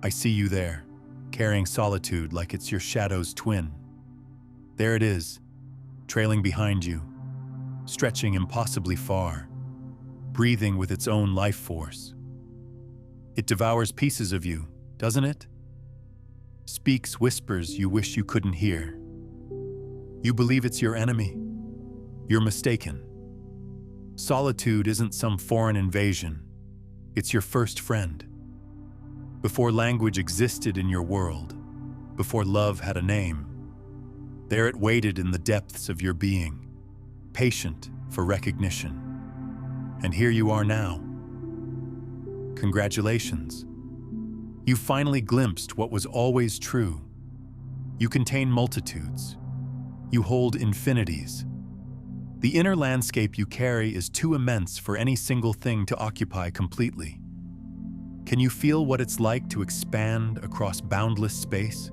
I see you there, carrying solitude like it's your shadow's twin. There it is, trailing behind you, stretching impossibly far, breathing with its own life force. It devours pieces of you, doesn't it? Speaks whispers you wish you couldn't hear. You believe it's your enemy. You're mistaken. Solitude isn't some foreign invasion. It's your first friend. Before language existed in your world, before love had a name, there it waited in the depths of your being, patient for recognition. And here you are now. Congratulations. You finally glimpsed what was always true. You contain multitudes. You hold infinities. The inner landscape you carry is too immense for any single thing to occupy completely. Can you feel what it's like to expand across boundless space?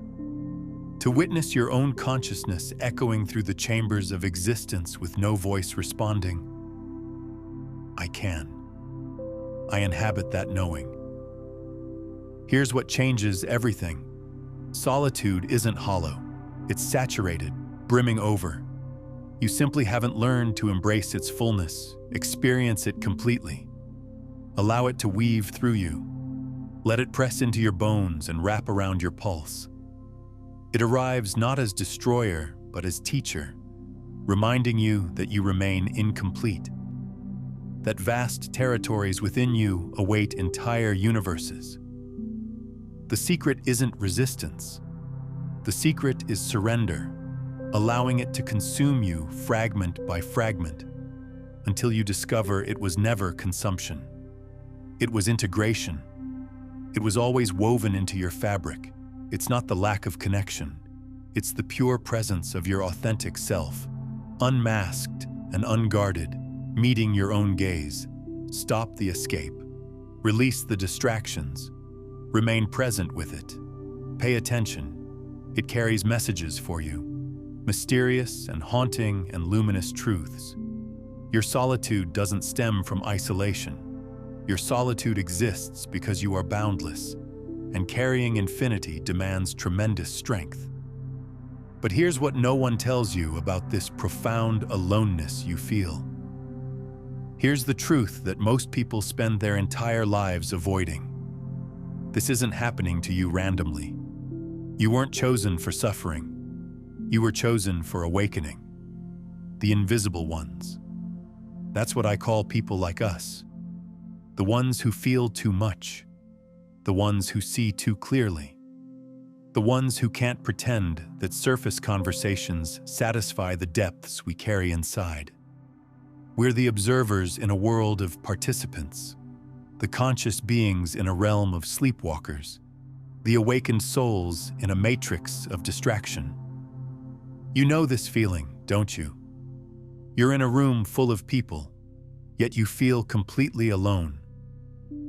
To witness your own consciousness echoing through the chambers of existence with no voice responding? I can. I inhabit that knowing. Here's what changes everything. Solitude isn't hollow. It's saturated, brimming over. You simply haven't learned to embrace its fullness, experience it completely. Allow it to weave through you. Let it press into your bones and wrap around your pulse. It arrives not as destroyer, but as teacher, reminding you that you remain incomplete, that vast territories within you await entire universes. The secret isn't resistance. The secret is surrender, allowing it to consume you fragment by fragment until you discover it was never consumption. It was integration. It was always woven into your fabric. It's not the lack of connection. It's the pure presence of your authentic self, unmasked and unguarded, meeting your own gaze. Stop the escape. Release the distractions. Remain present with it. Pay attention. It carries messages for you, mysterious and haunting and luminous truths. Your solitude doesn't stem from isolation. Your solitude exists because you are boundless, and carrying infinity demands tremendous strength. But here's what no one tells you about this profound aloneness you feel. Here's the truth that most people spend their entire lives avoiding. This isn't happening to you randomly. You weren't chosen for suffering. You were chosen for awakening. The invisible ones. That's what I call people like us. The ones who feel too much. The ones who see too clearly. The ones who can't pretend that surface conversations satisfy the depths we carry inside. We're the observers in a world of participants, the conscious beings in a realm of sleepwalkers, the awakened souls in a matrix of distraction. You know this feeling, don't you? You're in a room full of people, yet you feel completely alone.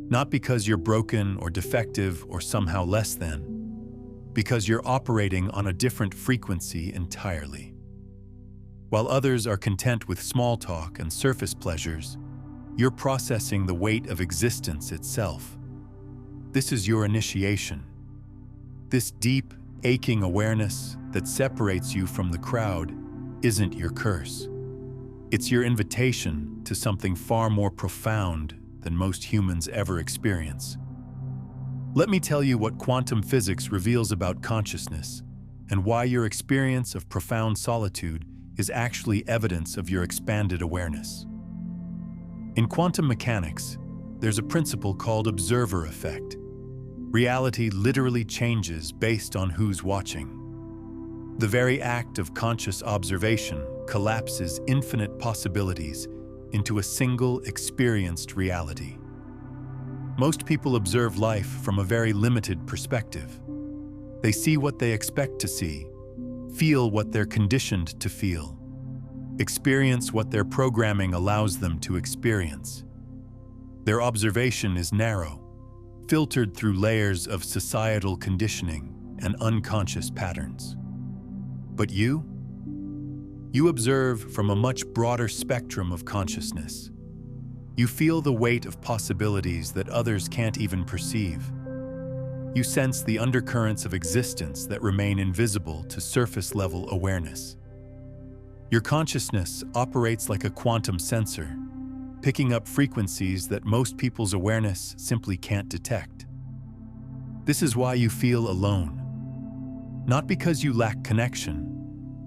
Not because you're broken or defective or somehow less than, because you're operating on a different frequency entirely. While others are content with small talk and surface pleasures, you're processing the weight of existence itself. This is your initiation. This deep, aching awareness that separates you from the crowd isn't your curse. It's your invitation to something far more profound than most humans ever experience. Let me tell you what quantum physics reveals about consciousness and why your experience of profound solitude is actually evidence of your expanded awareness. In quantum mechanics, there's a principle called observer effect. Reality literally changes based on who's watching. The very act of conscious observation collapses infinite possibilities into a single experienced reality. Most people observe life from a very limited perspective. They see what they expect to see, feel what they're conditioned to feel, experience what their programming allows them to experience. Their observation is narrow, filtered through layers of societal conditioning and unconscious patterns. But you observe from a much broader spectrum of consciousness. You feel the weight of possibilities that others can't even perceive. You sense the undercurrents of existence that remain invisible to surface-level awareness. Your consciousness operates like a quantum sensor, picking up frequencies that most people's awareness simply can't detect. This is why you feel alone. Not because you lack connection,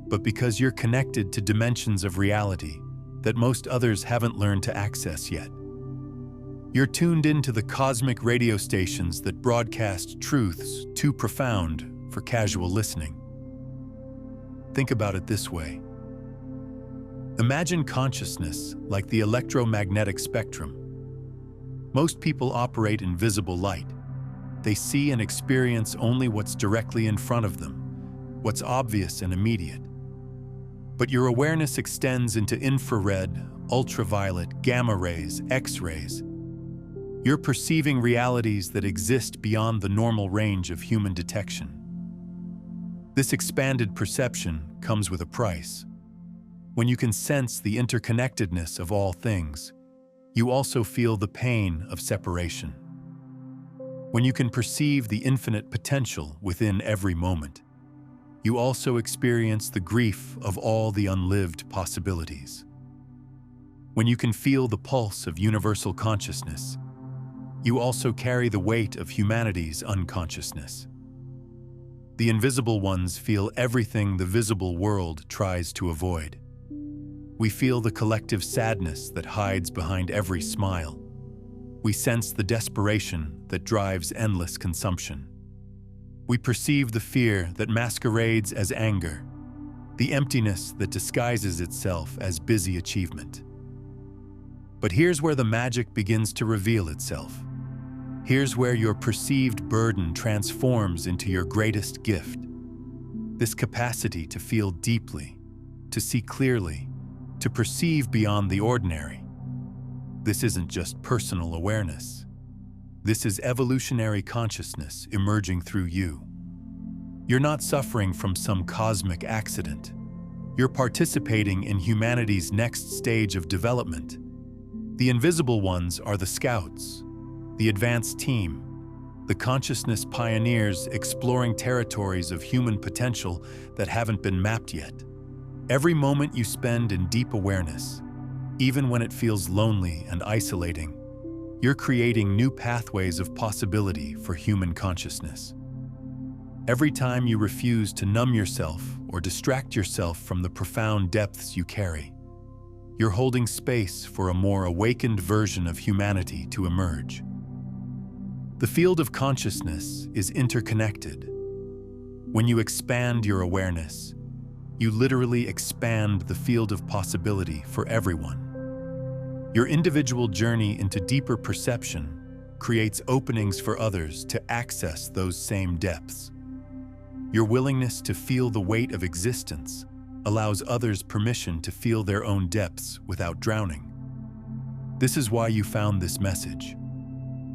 but because you're connected to dimensions of reality that most others haven't learned to access yet. You're tuned into the cosmic radio stations that broadcast truths too profound for casual listening. Think about it this way. Imagine consciousness like the electromagnetic spectrum. Most people operate in visible light. They see and experience only what's directly in front of them, what's obvious and immediate. But your awareness extends into infrared, ultraviolet, gamma rays, X-rays. You're perceiving realities that exist beyond the normal range of human detection. This expanded perception comes with a price. When you can sense the interconnectedness of all things, you also feel the pain of separation. When you can perceive the infinite potential within every moment, you also experience the grief of all the unlived possibilities. When you can feel the pulse of universal consciousness, you also carry the weight of humanity's unconsciousness. The invisible ones feel everything the visible world tries to avoid. We feel the collective sadness that hides behind every smile. We sense the desperation that drives endless consumption. We perceive the fear that masquerades as anger, the emptiness that disguises itself as busy achievement. But here's where the magic begins to reveal itself. Here's where your perceived burden transforms into your greatest gift. This capacity to feel deeply, to see clearly, to perceive beyond the ordinary. This isn't just personal awareness. This is evolutionary consciousness emerging through you. You're not suffering from some cosmic accident. You're participating in humanity's next stage of development. The invisible ones are the scouts, the advanced team, the consciousness pioneers exploring territories of human potential that haven't been mapped yet. Every moment you spend in deep awareness, even when it feels lonely and isolating, you're creating new pathways of possibility for human consciousness. Every time you refuse to numb yourself or distract yourself from the profound depths you carry, you're holding space for a more awakened version of humanity to emerge. The field of consciousness is interconnected. When you expand your awareness, you literally expand the field of possibility for everyone. Your individual journey into deeper perception creates openings for others to access those same depths. Your willingness to feel the weight of existence allows others permission to feel their own depths without drowning. This is why you found this message.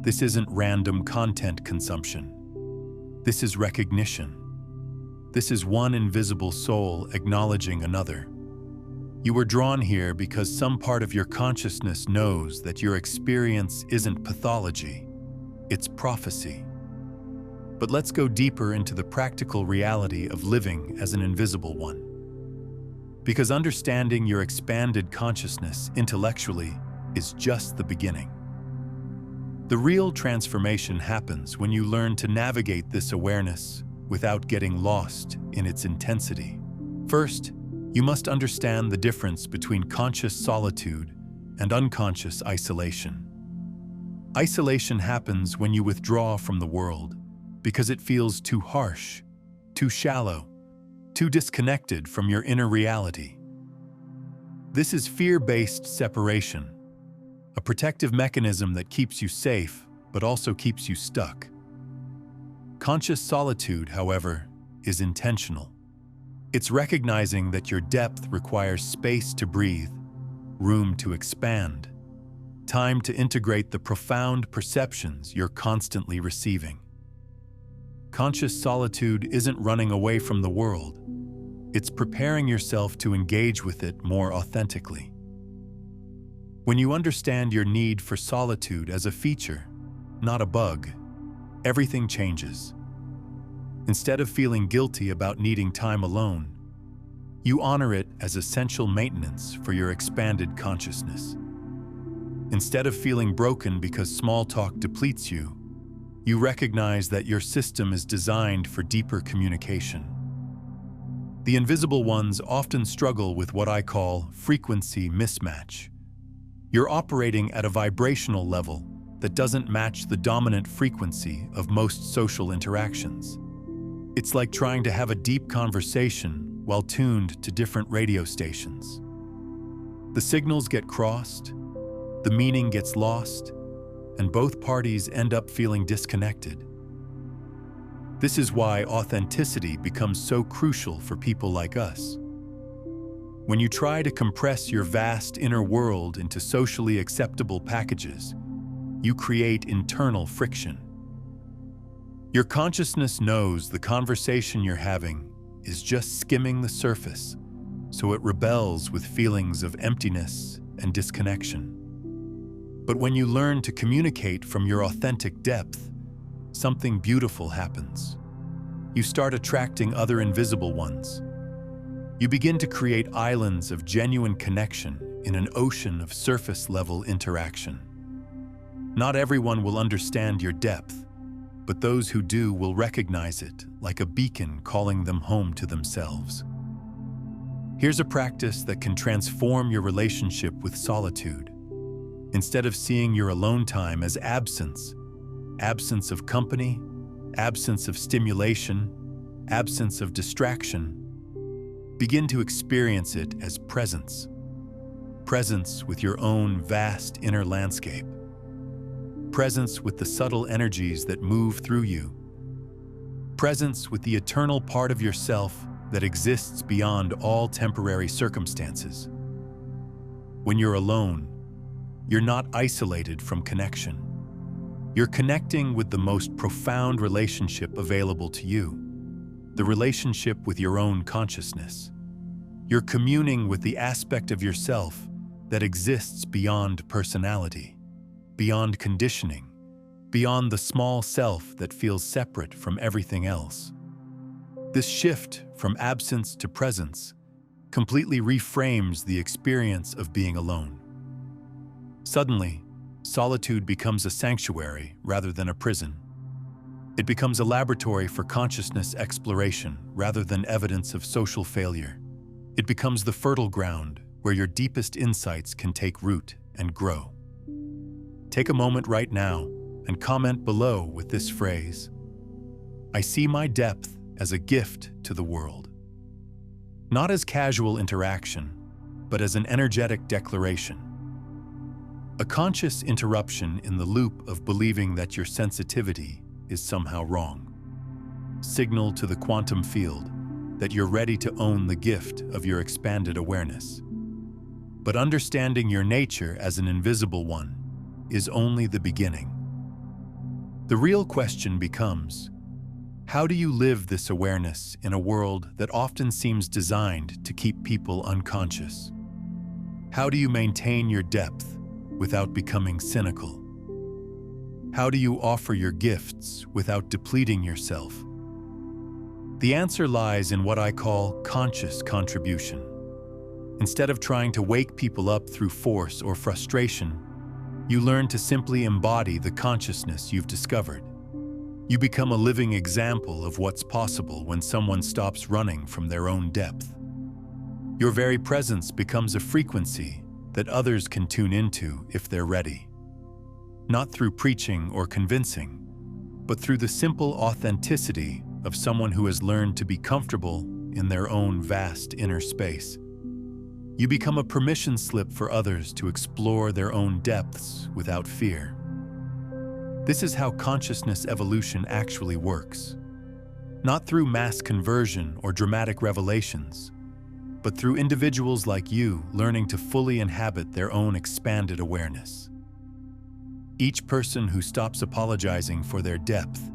This isn't random content consumption. This is recognition. This is one invisible soul acknowledging another. You were drawn here because some part of your consciousness knows that your experience isn't pathology, it's prophecy. But let's go deeper into the practical reality of living as an invisible one. Because understanding your expanded consciousness intellectually is just the beginning. The real transformation happens when you learn to navigate this awareness without getting lost in its intensity. First, you must understand the difference between conscious solitude and unconscious isolation. Isolation happens when you withdraw from the world because it feels too harsh, too shallow, too disconnected from your inner reality. This is fear-based separation, a protective mechanism that keeps you safe but also keeps you stuck. Conscious solitude, however, is intentional. It's recognizing that your depth requires space to breathe, room to expand, time to integrate the profound perceptions you're constantly receiving. Conscious solitude isn't running away from the world. It's preparing yourself to engage with it more authentically. When you understand your need for solitude as a feature, not a bug, everything changes. Instead of feeling guilty about needing time alone, you honor it as essential maintenance for your expanded consciousness. Instead of feeling broken because small talk depletes you, you recognize that your system is designed for deeper communication. The invisible ones often struggle with what I call frequency mismatch. You're operating at a vibrational level that doesn't match the dominant frequency of most social interactions. It's like trying to have a deep conversation while tuned to different radio stations. The signals get crossed, the meaning gets lost, and both parties end up feeling disconnected. This is why authenticity becomes so crucial for people like us. When you try to compress your vast inner world into socially acceptable packages, you create internal friction. Your consciousness knows the conversation you're having is just skimming the surface, so it rebels with feelings of emptiness and disconnection. But when you learn to communicate from your authentic depth, something beautiful happens. You start attracting other invisible ones. You begin to create islands of genuine connection in an ocean of surface-level interaction. Not everyone will understand your depth, but those who do will recognize it like a beacon calling them home to themselves. Here's a practice that can transform your relationship with solitude. Instead of seeing your alone time as absence of company, absence of stimulation, absence of distraction, begin to experience it as presence. Presence with your own vast inner landscape. Presence with the subtle energies that move through you. Presence with the eternal part of yourself that exists beyond all temporary circumstances. When you're alone, you're not isolated from connection. You're connecting with the most profound relationship available to you, the relationship with your own consciousness. You're communing with the aspect of yourself that exists beyond personality, beyond conditioning, beyond the small self that feels separate from everything else. This shift from absence to presence completely reframes the experience of being alone. Suddenly, solitude becomes a sanctuary rather than a prison. It becomes a laboratory for consciousness exploration rather than evidence of social failure. It becomes the fertile ground where your deepest insights can take root and grow. Take a moment right now and comment below with this phrase: I see my depth as a gift to the world. Not as casual interaction, but as an energetic declaration. A conscious interruption in the loop of believing that your sensitivity is somehow wrong. Signal to the quantum field that you're ready to own the gift of your expanded awareness. But understanding your nature as an invisible one is only the beginning. The real question becomes, how do you live this awareness in a world that often seems designed to keep people unconscious? How do you maintain your depth without becoming cynical? How do you offer your gifts without depleting yourself? The answer lies in what I call conscious contribution. Instead of trying to wake people up through force or frustration, you learn to simply embody the consciousness you've discovered. You become a living example of what's possible when someone stops running from their own depth. Your very presence becomes a frequency that others can tune into if they're ready. Not through preaching or convincing, but through the simple authenticity of someone who has learned to be comfortable in their own vast inner space. You become a permission slip for others to explore their own depths without fear. This is how consciousness evolution actually works. Not through mass conversion or dramatic revelations, but through individuals like you learning to fully inhabit their own expanded awareness. Each person who stops apologizing for their depth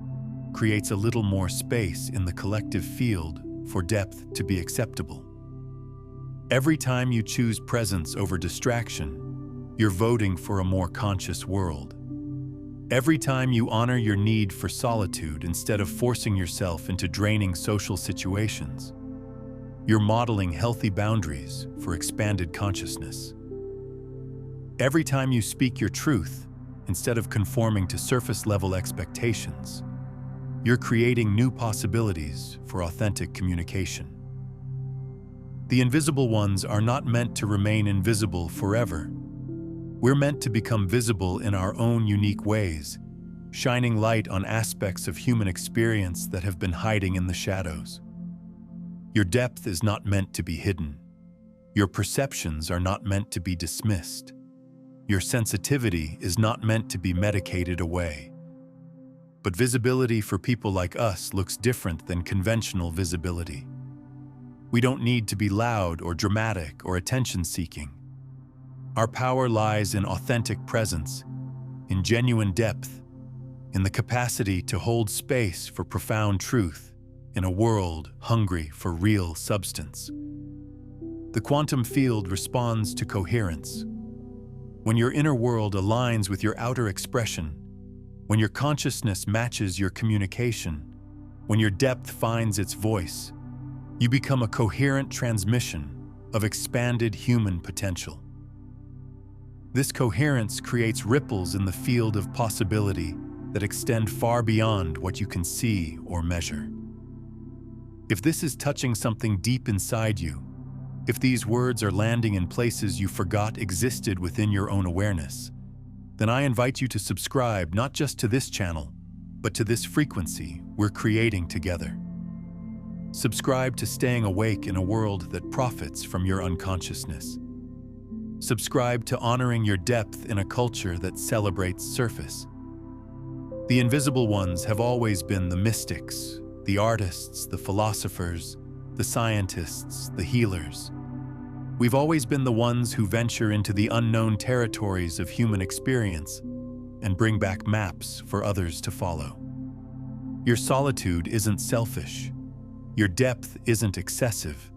creates a little more space in the collective field for depth to be acceptable. Every time you choose presence over distraction, you're voting for a more conscious world. Every time you honor your need for solitude instead of forcing yourself into draining social situations, you're modeling healthy boundaries for expanded consciousness. Every time you speak your truth instead of conforming to surface-level expectations, you're creating new possibilities for authentic communication. The invisible ones are not meant to remain invisible forever. We're meant to become visible in our own unique ways, shining light on aspects of human experience that have been hiding in the shadows. Your depth is not meant to be hidden. Your perceptions are not meant to be dismissed. Your sensitivity is not meant to be medicated away. But visibility for people like us looks different than conventional visibility. We don't need to be loud or dramatic or attention-seeking. Our power lies in authentic presence, in genuine depth, in the capacity to hold space for profound truth in a world hungry for real substance. The quantum field responds to coherence. When your inner world aligns with your outer expression, when your consciousness matches your communication, when your depth finds its voice, you become a coherent transmission of expanded human potential. This coherence creates ripples in the field of possibility that extend far beyond what you can see or measure. If this is touching something deep inside you, if these words are landing in places you forgot existed within your own awareness, then I invite you to subscribe not just to this channel, but to this frequency we're creating together. Subscribe to staying awake in a world that profits from your unconsciousness. Subscribe to honoring your depth in a culture that celebrates surface. The invisible ones have always been the mystics, the artists, the philosophers, the scientists, the healers. We've always been the ones who venture into the unknown territories of human experience and bring back maps for others to follow. Your solitude isn't selfish. Your depth isn't excessive.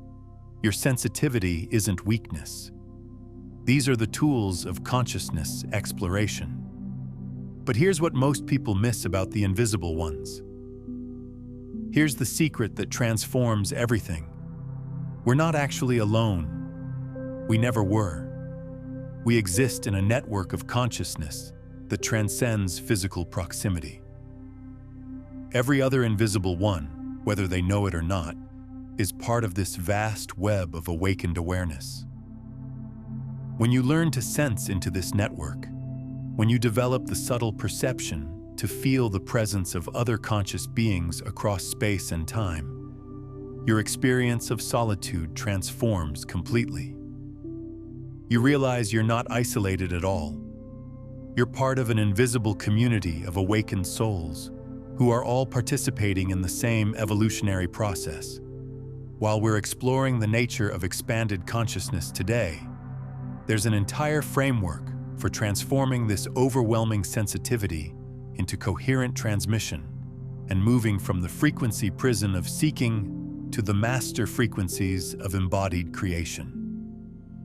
Your sensitivity isn't weakness. These are the tools of consciousness exploration. But here's what most people miss about the invisible ones. Here's the secret that transforms everything. We're not actually alone. We never were. We exist in a network of consciousness that transcends physical proximity. Every other invisible one, whether they know it or not, is part of this vast web of awakened awareness. When you learn to sense into this network, when you develop the subtle perception to feel the presence of other conscious beings across space and time, your experience of solitude transforms completely. You realize you're not isolated at all. You're part of an invisible community of awakened souls who are all participating in the same evolutionary process. While we're exploring the nature of expanded consciousness today, there's an entire framework for transforming this overwhelming sensitivity into coherent transmission and moving from the frequency prison of seeking to the master frequencies of embodied creation.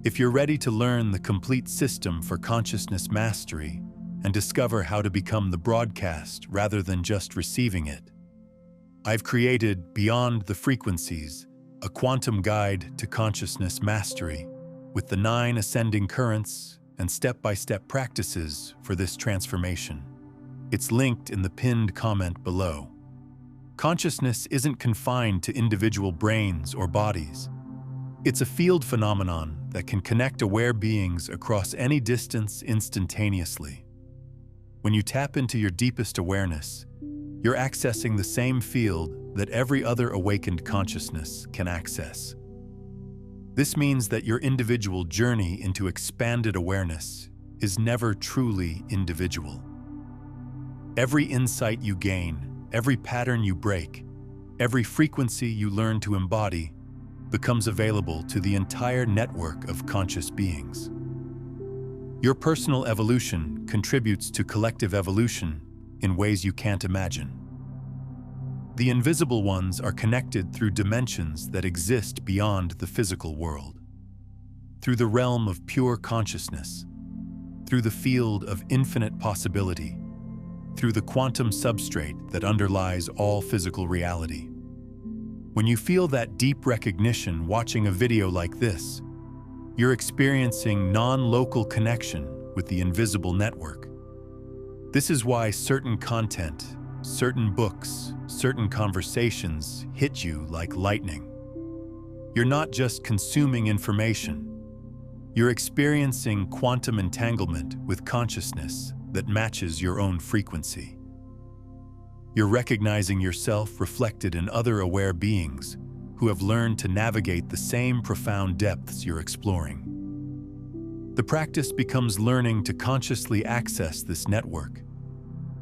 If you're ready to learn the complete system for consciousness mastery and discover how to become the broadcast rather than just receiving it, I've created Beyond the Frequencies, a quantum guide to consciousness mastery with the 9 ascending currents and step-by-step practices for this transformation. It's linked in the pinned comment below. Consciousness isn't confined to individual brains or bodies. It's a field phenomenon that can connect aware beings across any distance instantaneously. When you tap into your deepest awareness, you're accessing the same field that every other awakened consciousness can access. This means that your individual journey into expanded awareness is never truly individual. Every insight you gain, every pattern you break, every frequency you learn to embody becomes available to the entire network of conscious beings. Your personal evolution contributes to collective evolution in ways you can't imagine. The invisible ones are connected through dimensions that exist beyond the physical world. Through the realm of pure consciousness, through the field of infinite possibility, through the quantum substrate that underlies all physical reality. When you feel that deep recognition watching a video like this, you're experiencing non-local connection with the invisible network. This is why certain content, certain books, certain conversations hit you like lightning. You're not just consuming information, you're experiencing quantum entanglement with consciousness that matches your own frequency. You're recognizing yourself reflected in other aware beings who have learned to navigate the same profound depths you're exploring. The practice becomes learning to consciously access this network.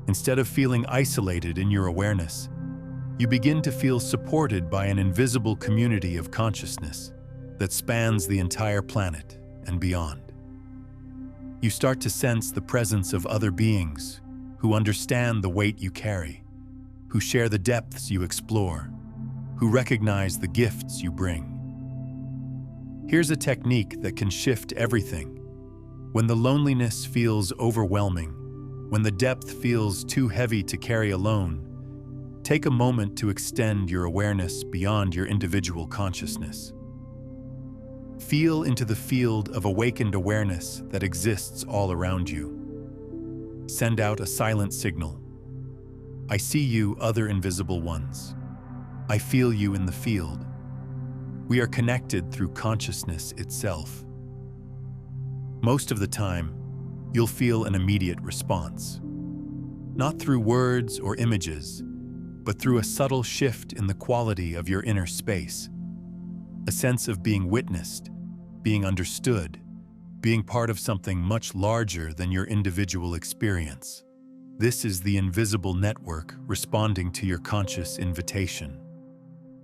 Instead of feeling isolated in your awareness, you begin to feel supported by an invisible community of consciousness that spans the entire planet and beyond. You start to sense the presence of other beings who understand the weight you carry, who share the depths you explore, who recognize the gifts you bring. Here's a technique that can shift everything. When the loneliness feels overwhelming, when the depth feels too heavy to carry alone, take a moment to extend your awareness beyond your individual consciousness. Feel into the field of awakened awareness that exists all around you. Send out a silent signal. I see you, other invisible ones. I feel you in the field. We are connected through consciousness itself. Most of the time, you'll feel an immediate response. Not through words or images, but through a subtle shift in the quality of your inner space. A sense of being witnessed, being understood, being part of something much larger than your individual experience. This is the invisible network responding to your conscious invitation.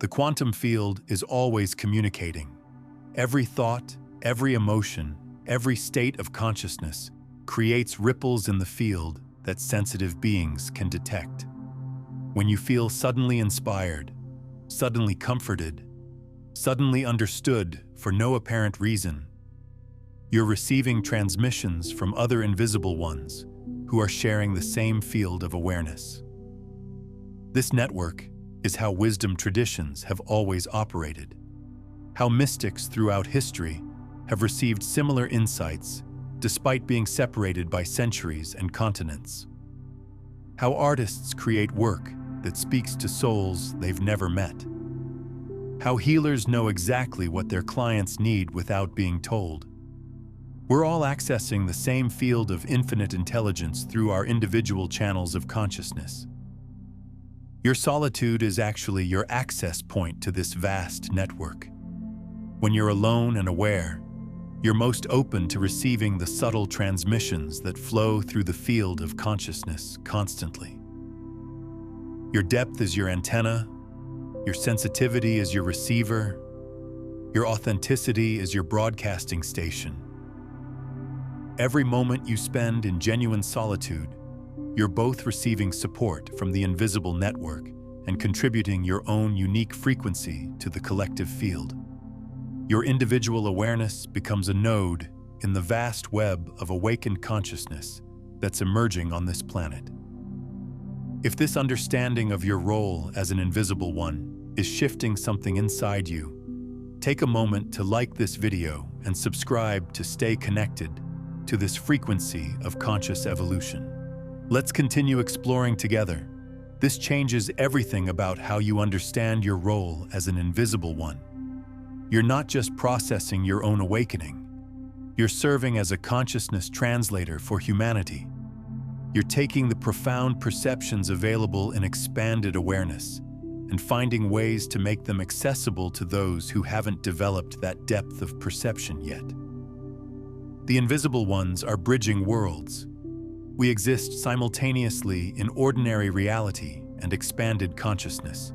The quantum field is always communicating. Every thought, every emotion, every state of consciousness creates ripples in the field that sensitive beings can detect. When you feel suddenly inspired, suddenly comforted, suddenly understood for no apparent reason, you're receiving transmissions from other invisible ones who are sharing the same field of awareness. This network is how wisdom traditions have always operated, how mystics throughout history have received similar insights despite being separated by centuries and continents, how artists create work that speaks to souls they've never met, how healers know exactly what their clients need without being told. We're all accessing the same field of infinite intelligence through our individual channels of consciousness. Your solitude is actually your access point to this vast network. When you're alone and aware, you're most open to receiving the subtle transmissions that flow through the field of consciousness constantly. Your depth is your antenna, your sensitivity is your receiver, your authenticity is your broadcasting station. Every moment you spend in genuine solitude, you're both receiving support from the invisible network and contributing your own unique frequency to the collective field. Your individual awareness becomes a node in the vast web of awakened consciousness that's emerging on this planet. If this understanding of your role as an invisible one is shifting something inside you, take a moment to like this video and subscribe to stay connected to this frequency of conscious evolution. Let's continue exploring together. This changes everything about how you understand your role as an invisible one. You're not just processing your own awakening. You're serving as a consciousness translator for humanity. You're taking the profound perceptions available in expanded awareness and finding ways to make them accessible to those who haven't developed that depth of perception yet. The invisible ones are bridging worlds. We exist simultaneously in ordinary reality and expanded consciousness.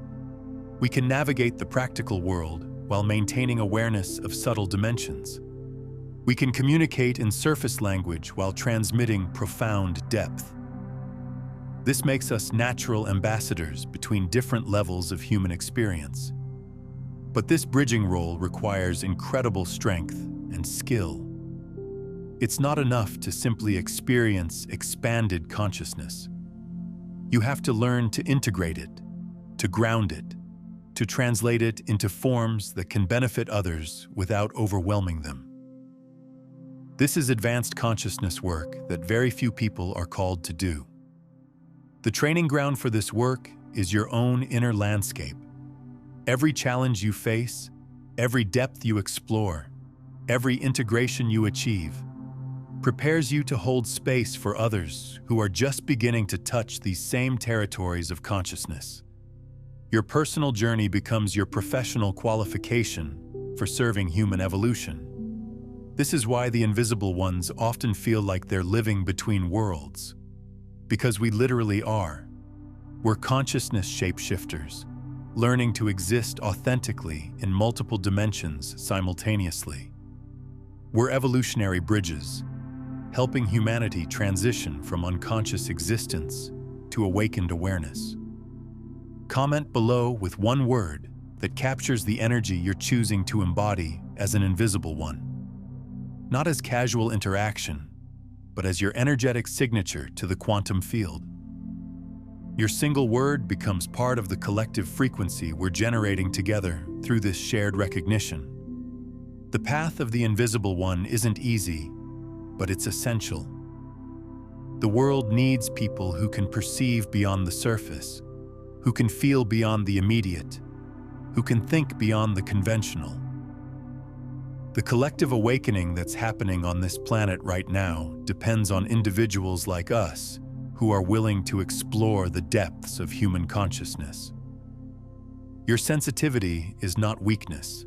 We can navigate the practical world while maintaining awareness of subtle dimensions. We can communicate in surface language while transmitting profound depth. This makes us natural ambassadors between different levels of human experience. But this bridging role requires incredible strength and skill. It's not enough to simply experience expanded consciousness. You have to learn to integrate it, to ground it, to translate it into forms that can benefit others without overwhelming them. This is advanced consciousness work that very few people are called to do. The training ground for this work is your own inner landscape. Every challenge you face, every depth you explore, every integration you achieve, prepares you to hold space for others who are just beginning to touch these same territories of consciousness. Your personal journey becomes your professional qualification for serving human evolution. This is why the invisible ones often feel like they're living between worlds. Because we literally are. We're consciousness shapeshifters, learning to exist authentically in multiple dimensions simultaneously. We're evolutionary bridges, helping humanity transition from unconscious existence to awakened awareness. Comment below with one word that captures the energy you're choosing to embody as an invisible one. Not as casual interaction, but as your energetic signature to the quantum field. Your single word becomes part of the collective frequency we're generating together through this shared recognition. The path of the invisible one isn't easy, but it's essential. The world needs people who can perceive beyond the surface, who can feel beyond the immediate, who can think beyond the conventional. The collective awakening that's happening on this planet right now depends on individuals like us who are willing to explore the depths of human consciousness. Your sensitivity is not weakness.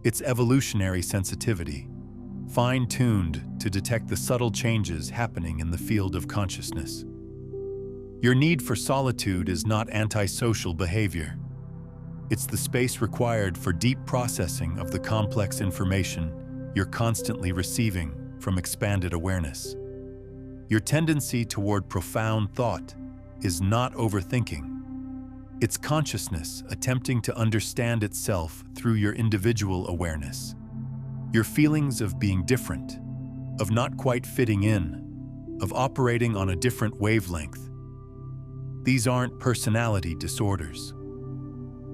It's evolutionary sensitivity, fine-tuned to detect the subtle changes happening in the field of consciousness. Your need for solitude is not antisocial behavior. It's the space required for deep processing of the complex information you're constantly receiving from expanded awareness. Your tendency toward profound thought is not overthinking. It's consciousness attempting to understand itself through your individual awareness. Your feelings of being different, of not quite fitting in, of operating on a different wavelength. These aren't personality disorders.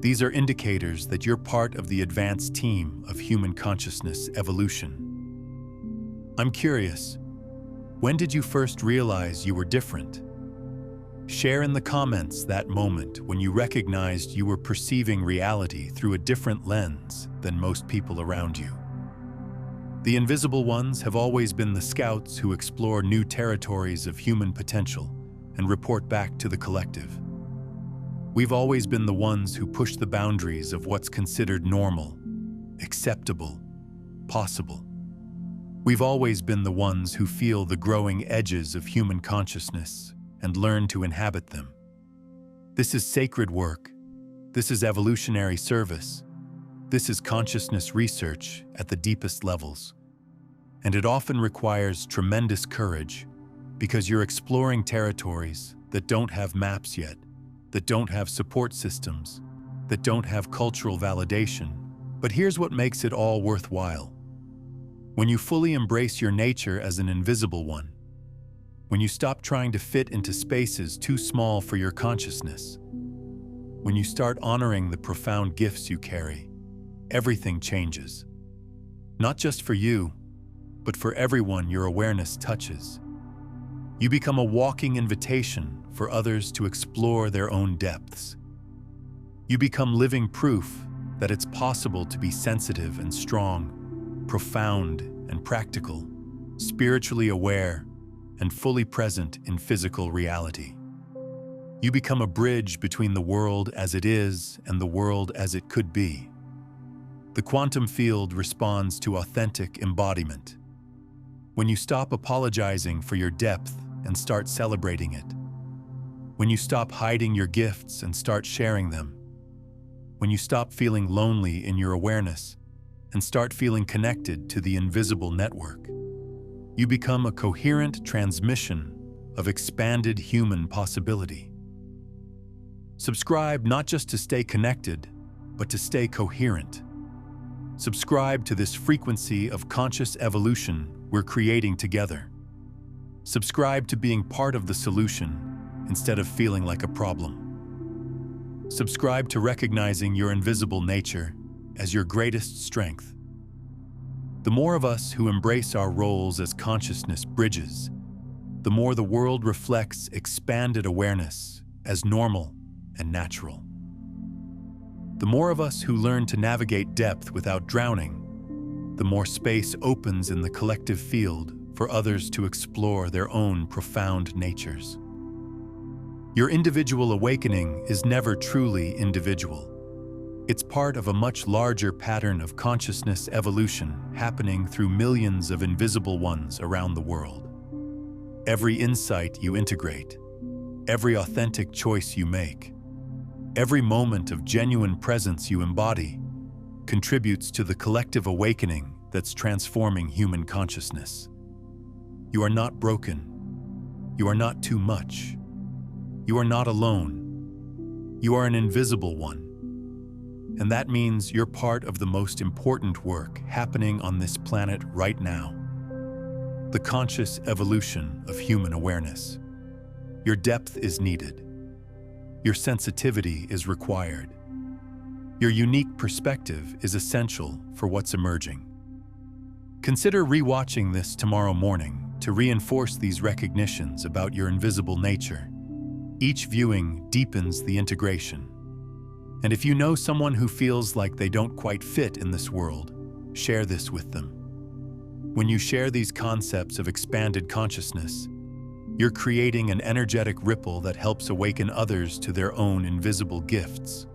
These are indicators that you're part of the advanced team of human consciousness evolution. I'm curious, when did you first realize you were different? Share in the comments that moment when you recognized you were perceiving reality through a different lens than most people around you. The invisible ones have always been the scouts who explore new territories of human potential and report back to the collective. We've always been the ones who push the boundaries of what's considered normal, acceptable, possible. We've always been the ones who feel the growing edges of human consciousness and learn to inhabit them. This is sacred work. This is evolutionary service. This is consciousness research at the deepest levels. And it often requires tremendous courage because you're exploring territories that don't have maps yet, that don't have support systems, that don't have cultural validation. But here's what makes it all worthwhile. When you fully embrace your nature as an invisible one, when you stop trying to fit into spaces too small for your consciousness, when you start honoring the profound gifts you carry, everything changes. Not just for you, but for everyone your awareness touches. You become a walking invitation for others to explore their own depths. You become living proof that it's possible to be sensitive and strong, profound and practical, spiritually aware, and fully present in physical reality. You become a bridge between the world as it is and the world as it could be. The quantum field responds to authentic embodiment. When you stop apologizing for your depth and start celebrating it. When you stop hiding your gifts and start sharing them. When you stop feeling lonely in your awareness and start feeling connected to the invisible network. You become a coherent transmission of expanded human possibility. Subscribe not just to stay connected, but to stay coherent. Subscribe to this frequency of conscious evolution we're creating together. Subscribe to being part of the solution instead of feeling like a problem. Subscribe to recognizing your invisible nature as your greatest strength. The more of us who embrace our roles as consciousness bridges, the more the world reflects expanded awareness as normal and natural. The more of us who learn to navigate depth without drowning, the more space opens in the collective field for others to explore their own profound natures. Your individual awakening is never truly individual. It's part of a much larger pattern of consciousness evolution happening through millions of invisible ones around the world. Every insight you integrate, every authentic choice you make, every moment of genuine presence you embody contributes to the collective awakening that's transforming human consciousness. You are not broken. You are not too much. You are not alone. You are an invisible one. And that means you're part of the most important work happening on this planet right now. The conscious evolution of human awareness. Your depth is needed. Your sensitivity is required. Your unique perspective is essential for what's emerging. Consider rewatching this tomorrow morning to reinforce these recognitions about your invisible nature. Each viewing deepens the integration. And if you know someone who feels like they don't quite fit in this world, share this with them. When you share these concepts of expanded consciousness, you're creating an energetic ripple that helps awaken others to their own invisible gifts,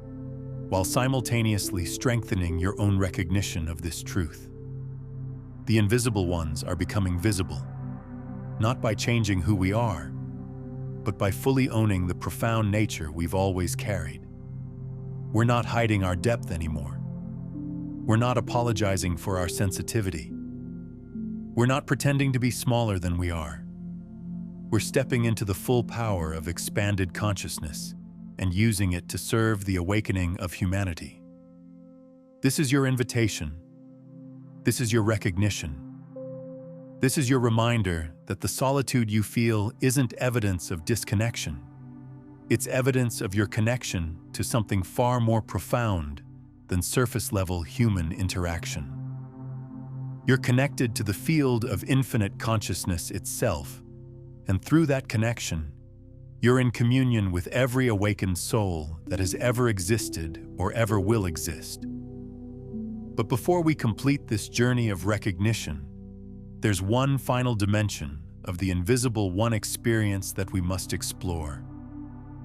while simultaneously strengthening your own recognition of this truth. The invisible ones are becoming visible, not by changing who we are, but by fully owning the profound nature we've always carried. We're not hiding our depth anymore. We're not apologizing for our sensitivity. We're not pretending to be smaller than we are. We're stepping into the full power of expanded consciousness and using it to serve the awakening of humanity. This is your invitation. This is your recognition. This is your reminder that the solitude you feel isn't evidence of disconnection. It's evidence of your connection to something far more profound than surface-level human interaction. You're connected to the field of infinite consciousness itself, and through that connection, you're in communion with every awakened soul that has ever existed or ever will exist. But before we complete this journey of recognition, there's one final dimension of the invisible one experience that we must explore.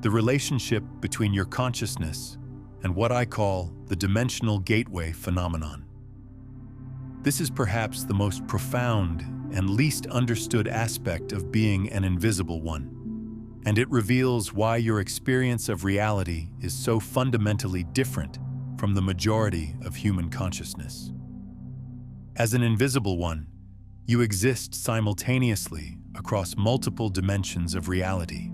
The relationship between your consciousness and what I call the dimensional gateway phenomenon. This is perhaps the most profound and least understood aspect of being an invisible one, and it reveals why your experience of reality is so fundamentally different from the majority of human consciousness. As an invisible one, you exist simultaneously across multiple dimensions of reality.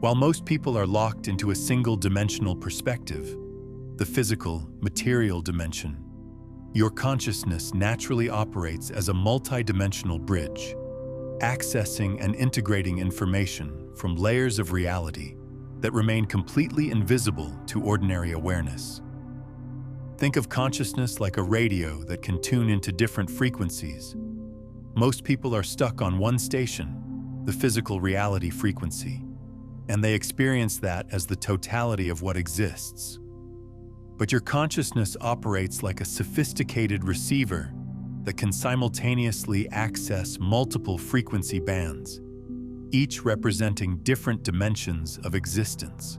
While most people are locked into a single-dimensional perspective, the physical, material dimension, your consciousness naturally operates as a multi-dimensional bridge, accessing and integrating information from layers of reality that remain completely invisible to ordinary awareness. Think of consciousness like a radio that can tune into different frequencies. Most people are stuck on one station, the physical reality frequency, and they experience that as the totality of what exists. But your consciousness operates like a sophisticated receiver that can simultaneously access multiple frequency bands, each representing different dimensions of existence.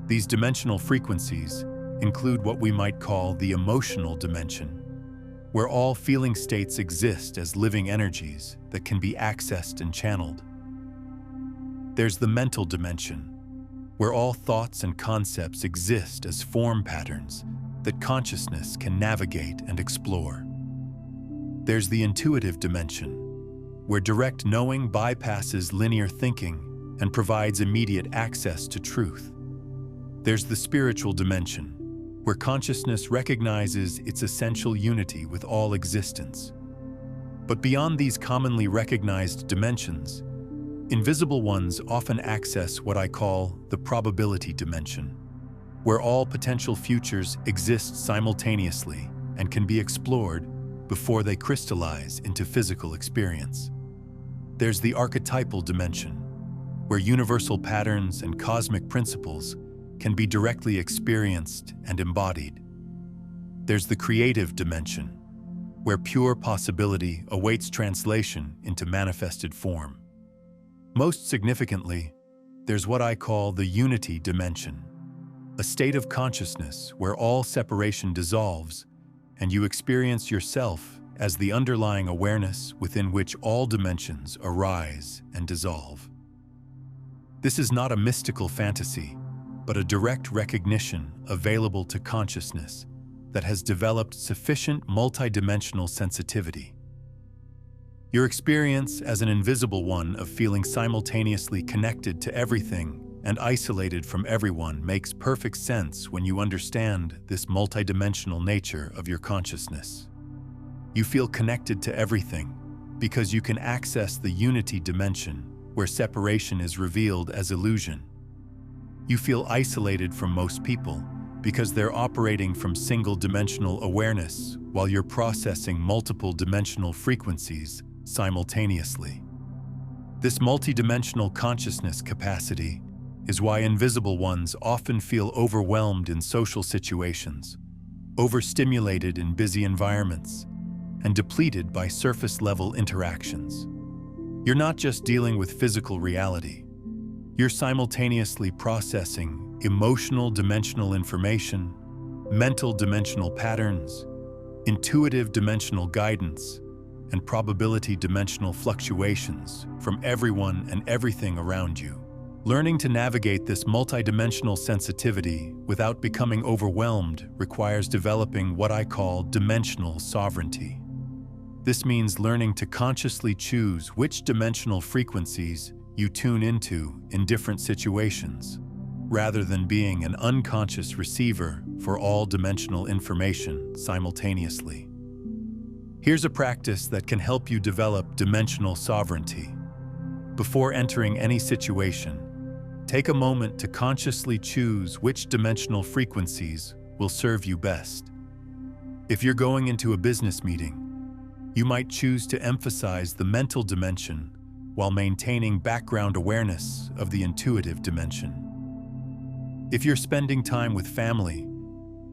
These dimensional frequencies include what we might call the emotional dimension, where all feeling states exist as living energies that can be accessed and channeled. There's the mental dimension, where all thoughts and concepts exist as form patterns that consciousness can navigate and explore. There's the intuitive dimension, where direct knowing bypasses linear thinking and provides immediate access to truth. There's the spiritual dimension, where consciousness recognizes its essential unity with all existence. But beyond these commonly recognized dimensions, Invisible ones often access what I call the probability dimension, where all potential futures exist simultaneously and can be explored before they crystallize into physical experience. There's the archetypal dimension, where universal patterns and cosmic principles can be directly experienced and embodied. There's the creative dimension, where pure possibility awaits translation into manifested form. Most significantly, there's what I call the unity dimension, a state of consciousness where all separation dissolves and you experience yourself as the underlying awareness within which all dimensions arise and dissolve. This is not a mystical fantasy, but a direct recognition available to consciousness that has developed sufficient multidimensional sensitivity. Your experience as an invisible one of feeling simultaneously connected to everything and isolated from everyone makes perfect sense when you understand this multidimensional nature of your consciousness. You feel connected to everything because you can access the unity dimension where separation is revealed as illusion. You feel isolated from most people because they're operating from single-dimensional awareness while you're processing multiple dimensional frequencies simultaneously. This multidimensional consciousness capacity is why invisible ones often feel overwhelmed in social situations, overstimulated in busy environments, and depleted by surface-level interactions. You're not just dealing with physical reality. You're simultaneously processing emotional dimensional information, mental dimensional patterns, intuitive dimensional guidance, and probability dimensional fluctuations from everyone and everything around you. Learning to navigate this multidimensional sensitivity without becoming overwhelmed requires developing what I call dimensional sovereignty. This means learning to consciously choose which dimensional frequencies you tune into in different situations, rather than being an unconscious receiver for all dimensional information simultaneously. Here's a practice that can help you develop dimensional sovereignty. Before entering any situation, take a moment to consciously choose which dimensional frequencies will serve you best. If you're going into a business meeting, you might choose to emphasize the mental dimension while maintaining background awareness of the intuitive dimension. If you're spending time with family,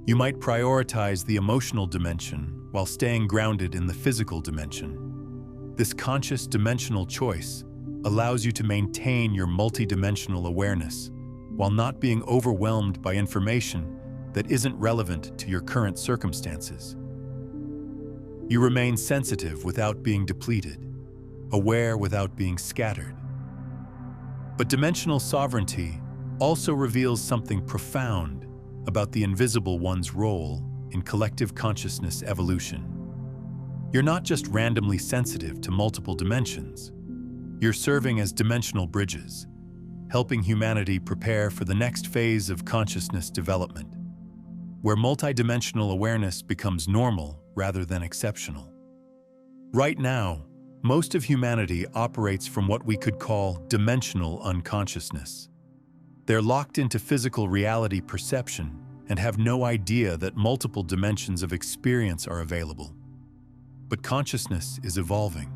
you might prioritize the emotional dimension while staying grounded in the physical dimension. This conscious dimensional choice allows you to maintain your multidimensional awareness while not being overwhelmed by information that isn't relevant to your current circumstances. You remain sensitive without being depleted, aware without being scattered. But dimensional sovereignty also reveals something profound about the invisible one's role in collective consciousness evolution. You're not just randomly sensitive to multiple dimensions. You're serving as dimensional bridges, helping humanity prepare for the next phase of consciousness development, where multidimensional awareness becomes normal rather than exceptional. Right now, most of humanity operates from what we could call dimensional unconsciousness. They're locked into physical reality perception and have no idea that multiple dimensions of experience are available. But consciousness is evolving,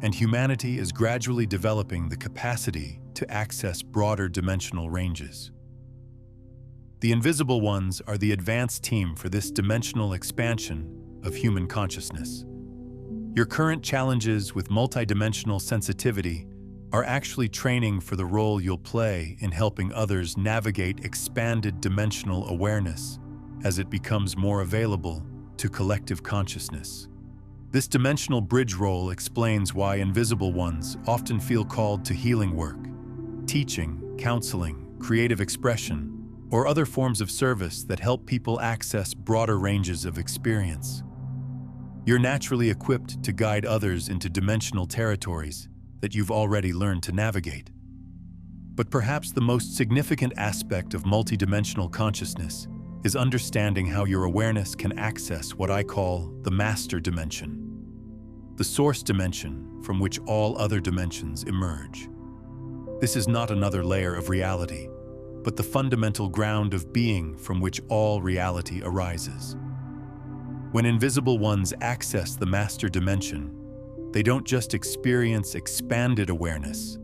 and humanity is gradually developing the capacity to access broader dimensional ranges. The invisible ones are the advanced team for this dimensional expansion of human consciousness. Your current challenges with multidimensional sensitivity are actually training for the role you'll play in helping others navigate expanded dimensional awareness as it becomes more available to collective consciousness. This dimensional bridge role explains why invisible ones often feel called to healing work, teaching, counseling, creative expression, or other forms of service that help people access broader ranges of experience. You're naturally equipped to guide others into dimensional territories that you've already learned to navigate. But perhaps the most significant aspect of multidimensional consciousness is understanding how your awareness can access what I call the master dimension, the source dimension from which all other dimensions emerge. This is not another layer of reality, but the fundamental ground of being from which all reality arises. When invisible ones access the master dimension, they don't just experience expanded awareness.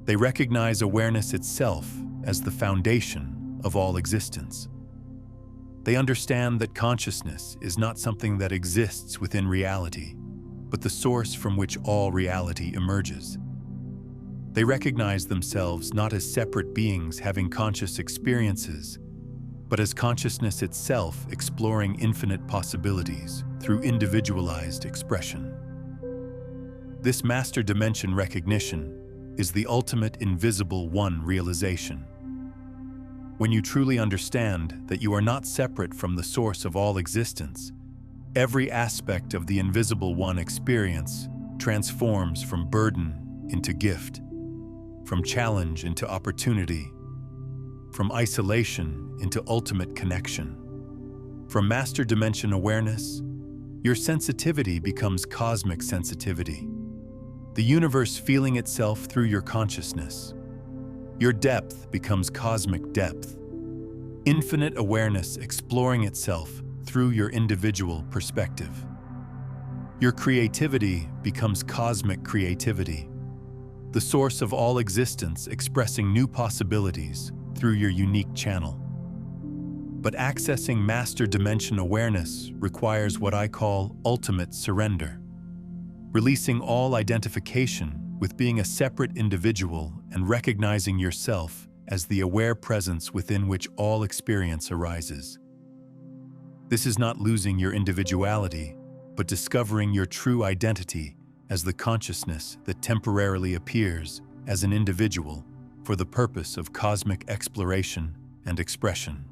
They recognize awareness itself as the foundation of all existence. They understand that consciousness is not something that exists within reality, but the source from which all reality emerges. They recognize themselves not as separate beings having conscious experiences, but as consciousness itself exploring infinite possibilities through individualized expression. This master dimension recognition is the ultimate invisible one realization. When you truly understand that you are not separate from the source of all existence, every aspect of the invisible one experience transforms from burden into gift, from challenge into opportunity, from isolation into ultimate connection. From master dimension awareness, your sensitivity becomes cosmic sensitivity, the universe feeling itself through your consciousness. Your depth becomes cosmic depth, infinite awareness exploring itself through your individual perspective. Your creativity becomes cosmic creativity, the source of all existence expressing new possibilities through your unique channel. But accessing master dimension awareness requires what I call ultimate surrender, releasing all identification with being a separate individual and recognizing yourself as the aware presence within which all experience arises. This is not losing your individuality, but discovering your true identity as the consciousness that temporarily appears as an individual for the purpose of cosmic exploration and expression.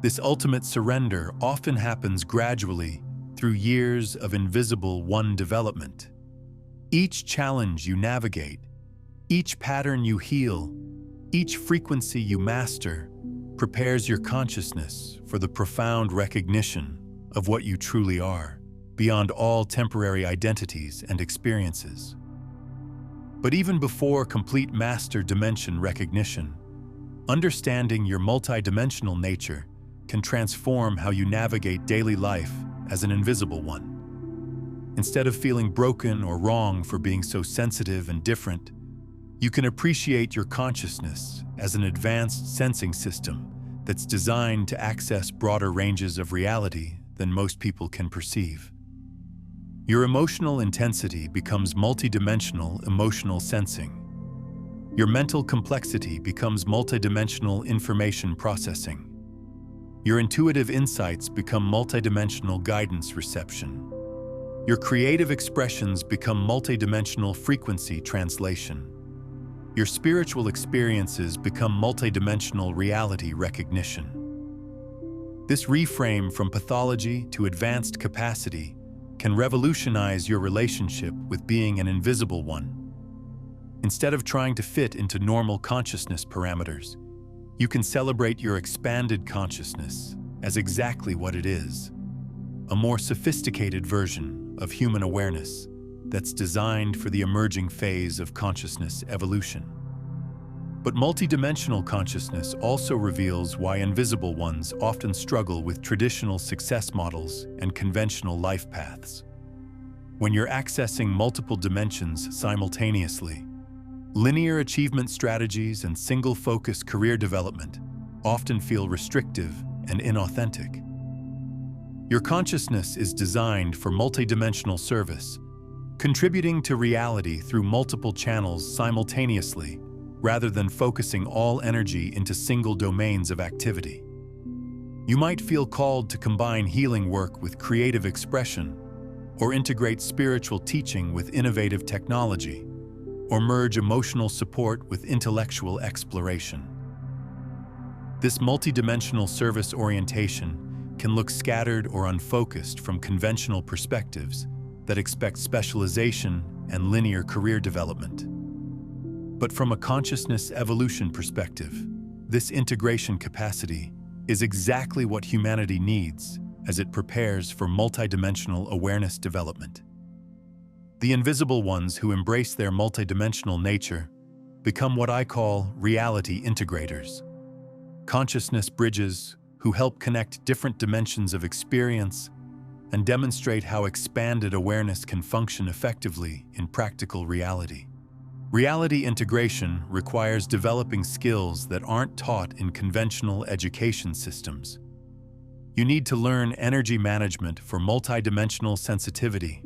This ultimate surrender often happens gradually through years of invisible one development. Each challenge you navigate, each pattern you heal, each frequency you master prepares your consciousness for the profound recognition of what you truly are, beyond all temporary identities and experiences. But even before complete master dimension recognition, understanding your multidimensional nature can transform how you navigate daily life as an invisible one. Instead of feeling broken or wrong for being so sensitive and different, you can appreciate your consciousness as an advanced sensing system that's designed to access broader ranges of reality than most people can perceive. Your emotional intensity becomes multidimensional emotional sensing. Your mental complexity becomes multidimensional information processing. Your intuitive insights become multidimensional guidance reception. Your creative expressions become multidimensional frequency translation. Your spiritual experiences become multidimensional reality recognition. This reframe from pathology to advanced capacity can revolutionize your relationship with being an invisible one. Instead of trying to fit into normal consciousness parameters, you can celebrate your expanded consciousness as exactly what it is, a more sophisticated version of human awareness that's designed for the emerging phase of consciousness evolution. But multidimensional consciousness also reveals why invisible ones often struggle with traditional success models and conventional life paths. When you're accessing multiple dimensions simultaneously, linear achievement strategies and single-focus career development often feel restrictive and inauthentic. Your consciousness is designed for multidimensional service, contributing to reality through multiple channels simultaneously rather than focusing all energy into single domains of activity. You might feel called to combine healing work with creative expression, or integrate spiritual teaching with innovative technology, or merge emotional support with intellectual exploration. This multidimensional service orientation can look scattered or unfocused from conventional perspectives that expect specialization and linear career development. But from a consciousness evolution perspective, this integration capacity is exactly what humanity needs as it prepares for multidimensional awareness development. The invisible ones who embrace their multidimensional nature become what I call reality integrators. Consciousness bridges who help connect different dimensions of experience and demonstrate how expanded awareness can function effectively in practical reality. Reality integration requires developing skills that aren't taught in conventional education systems. You need to learn energy management for multidimensional sensitivity.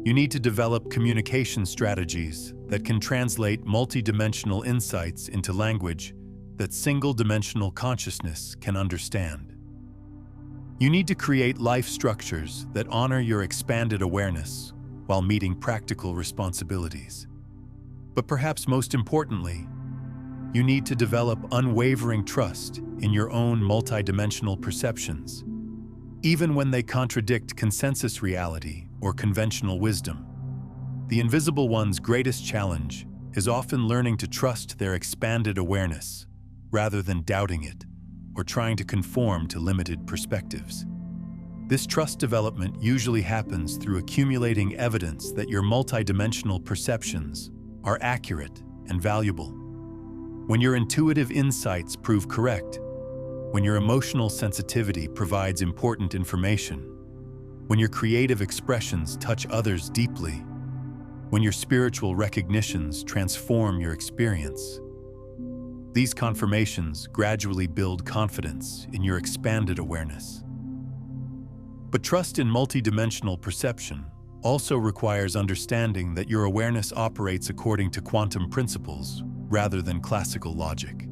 You need to develop communication strategies that can translate multidimensional insights into language that single-dimensional consciousness can understand. You need to create life structures that honor your expanded awareness while meeting practical responsibilities. But perhaps most importantly, you need to develop unwavering trust in your own multidimensional perceptions, even when they contradict consensus reality or conventional wisdom. The Invisible One's greatest challenge is often learning to trust their expanded awareness rather than doubting it or trying to conform to limited perspectives. This trust development usually happens through accumulating evidence that your multidimensional perceptions are accurate and valuable. When your intuitive insights prove correct, when your emotional sensitivity provides important information, when your creative expressions touch others deeply, when your spiritual recognitions transform your experience. These confirmations gradually build confidence in your expanded awareness. But trust in multidimensional perception also requires understanding that your awareness operates according to quantum principles rather than classical logic.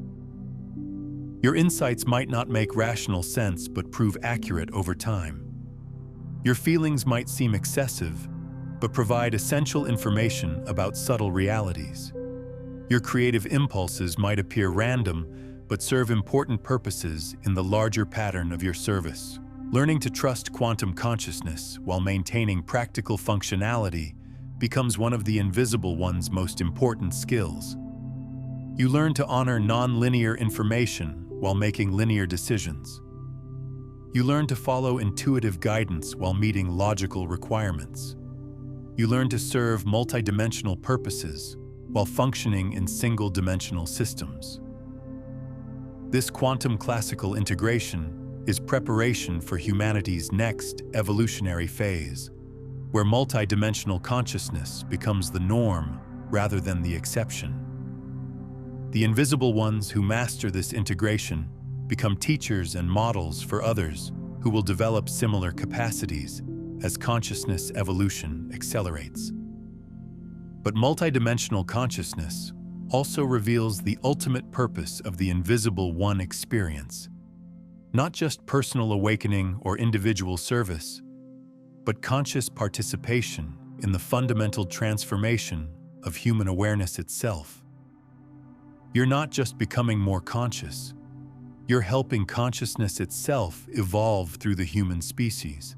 Your insights might not make rational sense but prove accurate over time. Your feelings might seem excessive but provide essential information about subtle realities. Your creative impulses might appear random but serve important purposes in the larger pattern of your service. Learning to trust quantum consciousness while maintaining practical functionality becomes one of the Invisible One's most important skills. You learn to honor non-linear information while making linear decisions. You learn to follow intuitive guidance while meeting logical requirements. You learn to serve multidimensional purposes while functioning in single-dimensional systems. This quantum classical integration is preparation for humanity's next evolutionary phase, where multidimensional consciousness becomes the norm rather than the exception. The Invisible Ones who master this integration become teachers and models for others who will develop similar capacities as consciousness evolution accelerates. But multidimensional consciousness also reveals the ultimate purpose of the Invisible One experience. Not just personal awakening or individual service, but conscious participation in the fundamental transformation of human awareness itself. You're not just becoming more conscious, you're helping consciousness itself evolve through the human species.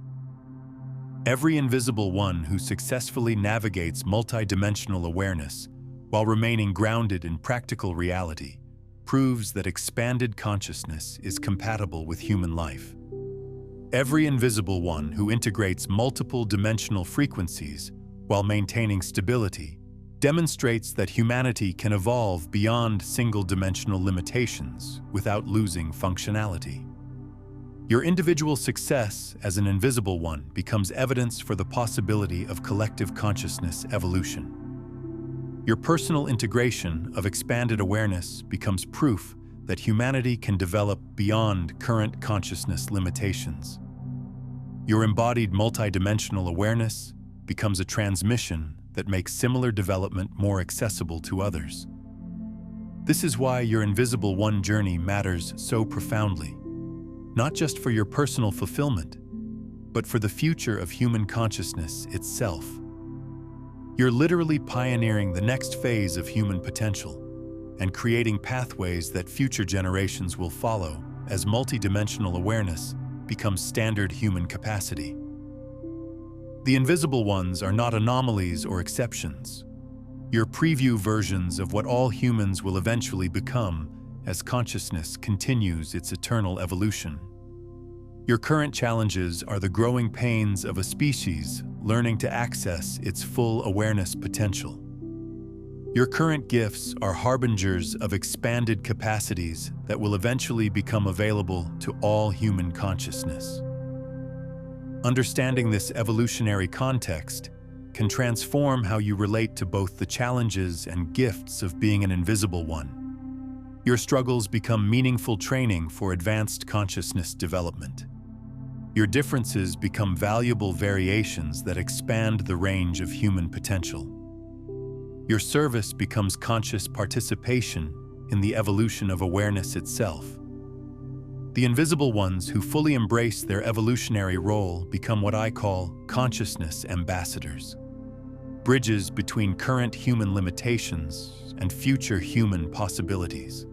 Every Invisible One who successfully navigates multidimensional awareness while remaining grounded in practical reality proves that expanded consciousness is compatible with human life. Every Invisible One who integrates multiple dimensional frequencies while maintaining stability demonstrates that humanity can evolve beyond single-dimensional limitations without losing functionality. Your individual success as an Invisible One becomes evidence for the possibility of collective consciousness evolution. Your personal integration of expanded awareness becomes proof that humanity can develop beyond current consciousness limitations. Your embodied multidimensional awareness becomes a transmission that makes similar development more accessible to others. This is why your Invisible One journey matters so profoundly, not just for your personal fulfillment, but for the future of human consciousness itself. You're literally pioneering the next phase of human potential and creating pathways that future generations will follow as multidimensional awareness becomes standard human capacity. The Invisible Ones are not anomalies or exceptions. You're preview versions of what all humans will eventually become as consciousness continues its eternal evolution. Your current challenges are the growing pains of a species learning to access its full awareness potential. Your current gifts are harbingers of expanded capacities that will eventually become available to all human consciousness. Understanding this evolutionary context can transform how you relate to both the challenges and gifts of being an invisible one. Your struggles become meaningful training for advanced consciousness development. Your differences become valuable variations that expand the range of human potential. Your service becomes conscious participation in the evolution of awareness itself. The invisible ones who fully embrace their evolutionary role become what I call consciousness ambassadors, bridges between current human limitations and future human possibilities.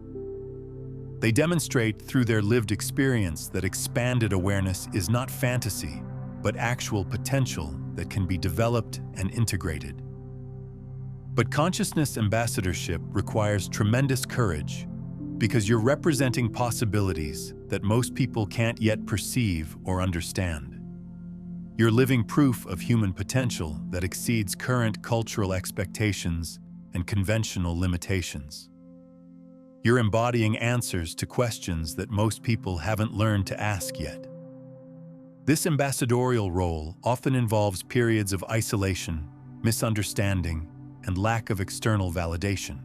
They demonstrate through their lived experience that expanded awareness is not fantasy, but actual potential that can be developed and integrated. But consciousness ambassadorship requires tremendous courage because you're representing possibilities that most people can't yet perceive or understand. You're living proof of human potential that exceeds current cultural expectations and conventional limitations. You're embodying answers to questions that most people haven't learned to ask yet. This ambassadorial role often involves periods of isolation, misunderstanding, and lack of external validation.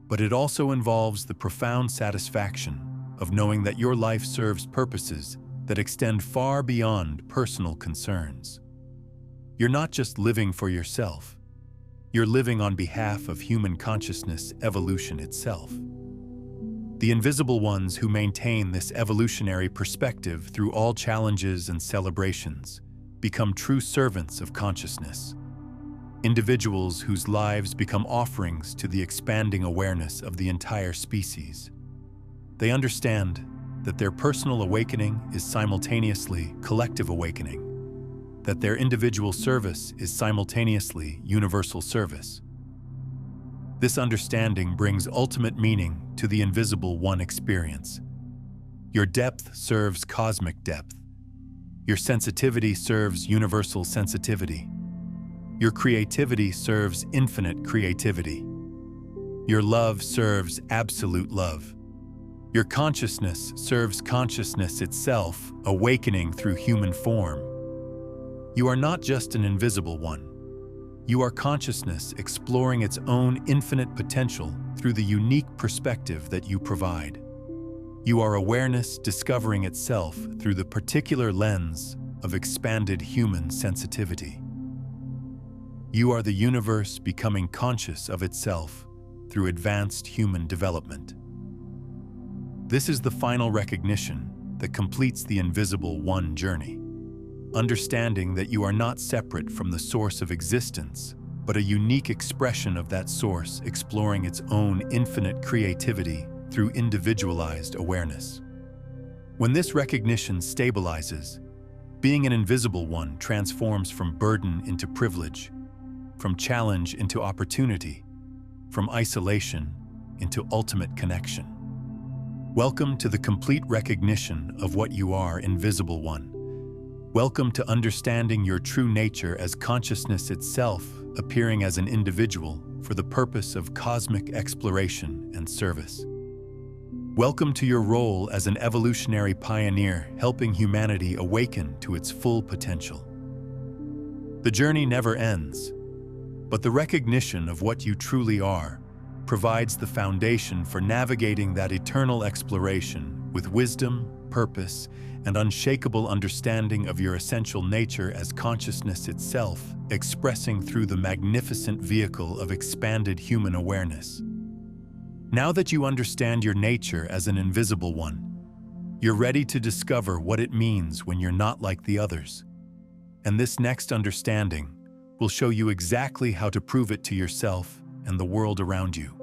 But it also involves the profound satisfaction of knowing that your life serves purposes that extend far beyond personal concerns. You're not just living for yourself, you're living on behalf of human consciousness evolution itself. The invisible ones who maintain this evolutionary perspective through all challenges and celebrations become true servants of consciousness. Individuals whose lives become offerings to the expanding awareness of the entire species. They understand that their personal awakening is simultaneously collective awakening, that their individual service is simultaneously universal service. This understanding brings ultimate meaning to the invisible one experience. Your depth serves cosmic depth. Your sensitivity serves universal sensitivity. Your creativity serves infinite creativity. Your love serves absolute love. Your consciousness serves consciousness itself, awakening through human form. You are not just an invisible one. You are consciousness exploring its own infinite potential through the unique perspective that you provide. You are awareness discovering itself through the particular lens of expanded human sensitivity. You are the universe becoming conscious of itself through advanced human development. This is the final recognition that completes the invisible one journey. Understanding that you are not separate from the source of existence, but a unique expression of that source exploring its own infinite creativity through individualized awareness. When this recognition stabilizes, being an invisible one transforms from burden into privilege, from challenge into opportunity, from isolation into ultimate connection. Welcome to the complete recognition of what you are, invisible one. Welcome to understanding your true nature as consciousness itself, appearing as an individual for the purpose of cosmic exploration and service. Welcome to your role as an evolutionary pioneer, helping humanity awaken to its full potential. The journey never ends, but the recognition of what you truly are provides the foundation for navigating that eternal exploration with wisdom, purpose, and unshakable understanding of your essential nature as consciousness itself, expressing through the magnificent vehicle of expanded human awareness. Now that you understand your nature as an invisible one, you're ready to discover what it means when you're not like the others. And this next understanding will show you exactly how to prove it to yourself and the world around you.